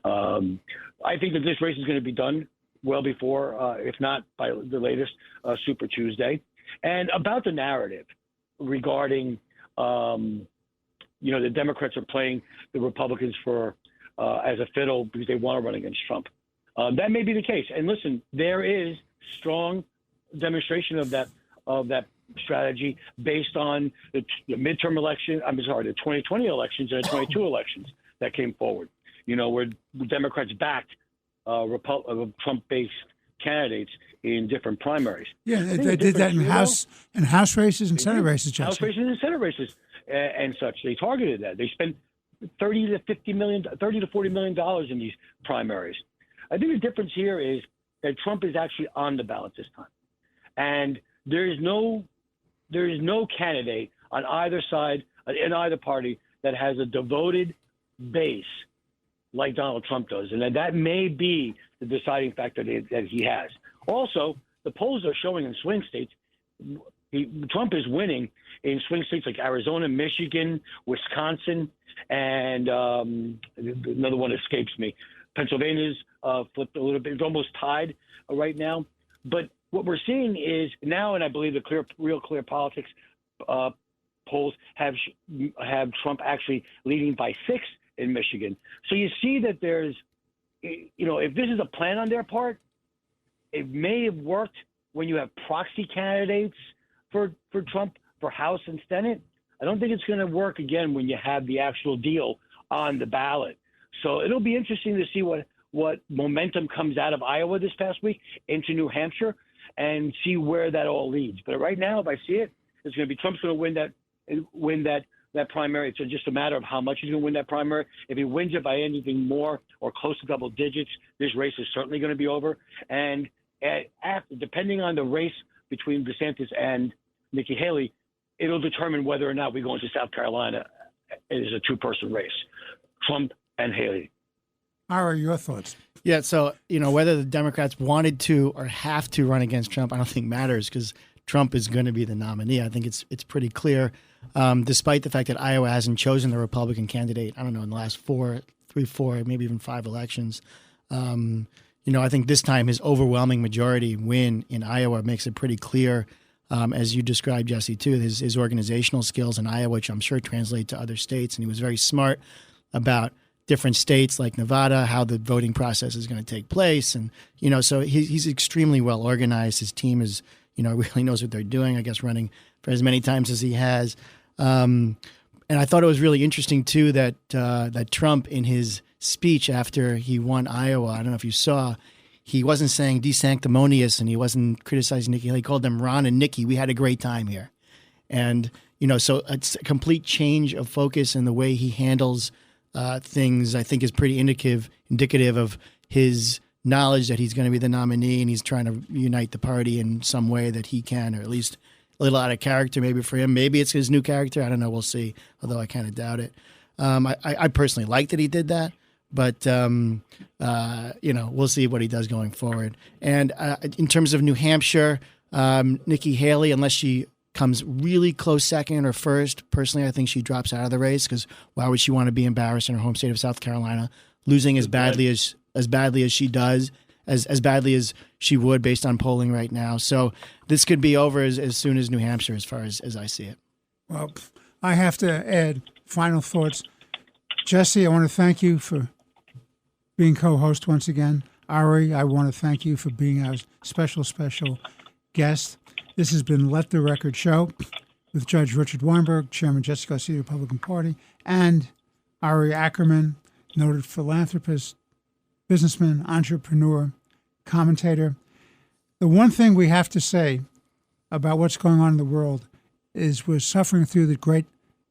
I think that this race is going to be done well before, if not by the latest, Super Tuesday. And about the narrative regarding, the Democrats are playing the Republicans for as a fiddle because they want to run against Trump. That may be the case. And listen, there is strong demonstration of that strategy based on the midterm election. The 2020 elections and the 22 elections that came forward. Where Democrats backed Trump-based candidates in different primaries. Yeah, they did that in House races and Senate races, Jesse. House races and Senate races and such. They targeted that. They spent $30 to $40 million in these primaries. I think the difference here is that Trump is actually on the ballot this time, and there is no candidate on either side in either party that has a devoted base like Donald Trump does, and that may be the deciding factor that he has. Also, the polls are showing in swing states, Trump is winning in swing states like Arizona, Michigan, Wisconsin, and another one escapes me. Pennsylvania's flipped a little bit. It's almost tied right now. But what we're seeing is now, and I believe the Real Clear Politics polls have Trump actually leading by 6 in Michigan. So you see that there's, if this is a plan on their part, it may have worked when you have proxy candidates for Trump for House and Senate. I don't think it's going to work again when you have the actual deal on the ballot. So it'll be interesting to see what momentum comes out of Iowa this past week into New Hampshire and see where that all leads. But right now, if I see it, it's going to be Trump's going to win that primary. It's just a matter of how much he's going to win that primary. If he wins it by anything more or close to double digits, this race is certainly going to be over. And depending on the race between DeSantis and Nikki Haley, it'll determine whether or not we go into South Carolina as a two-person race, Trump and Haley. Ira, your thoughts? Yeah, so, whether the Democrats wanted to or have to run against Trump, I don't think matters because Trump is going to be the nominee. I think it's pretty clear, despite the fact that Iowa hasn't chosen the Republican candidate, I don't know, in the last 4, maybe even 5 elections. I think this time his overwhelming majority win in Iowa makes it pretty clear, as you described, Jesse, too, his organizational skills in Iowa, which I'm sure translate to other states. And he was very smart about different states like Nevada, how the voting process is going to take place. And, so he's extremely well organized. His team is, really knows what they're doing, I guess, running for as many times as he has. And I thought it was really interesting, too, that Trump, in his speech after he won Iowa, I don't know if you saw, he wasn't saying de-sanctimonious and he wasn't criticizing Nikki Haley. He called them Ron and Nikki. We had a great time here. And, so it's a complete change of focus in the way he handles things, I think, is pretty indicative of his knowledge that he's going to be the nominee and he's trying to unite the party in some way that he can, or at least a little out of character maybe for him. Maybe it's his new character. I don't know. We'll see, although I kind of doubt it. I personally like that he did that. But, we'll see what he does going forward. And in terms of New Hampshire, Nikki Haley, unless she comes really close second or first, personally, I think she drops out of the race because why would she want to be embarrassed in her home state of South Carolina, losing as badly as she does, as badly as she would based on polling right now. So this could be over as soon as New Hampshire, as far as I see it. Well, I have to add final thoughts. Jesse, I want to thank you for being co-host once again. Ari, I want to thank you for being our special guest. This has been Let the Record Show with Judge Richard Weinberg, Chairman Jesse Garcia, Republican Party, and Ari Ackerman, noted philanthropist, businessman, entrepreneur, commentator. The one thing we have to say about what's going on in the world is we're suffering through the great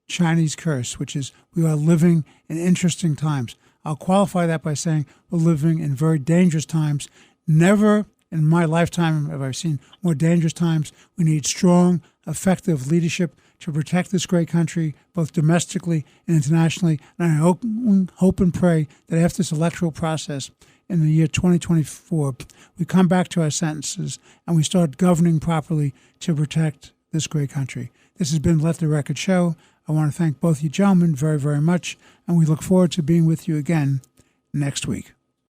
Chinese curse, which is we are living in interesting times. I'll qualify that by saying we're living in very dangerous times. Never in my lifetime have I seen more dangerous times. We need strong, effective leadership to protect this great country, both domestically and internationally. And I hope and pray that after this electoral process in the year 2024, we come back to our sentences and we start governing properly to protect this great country. This has been Let the Record Show. I want to thank both you gentlemen very, very much, and we look forward to being with you again next week.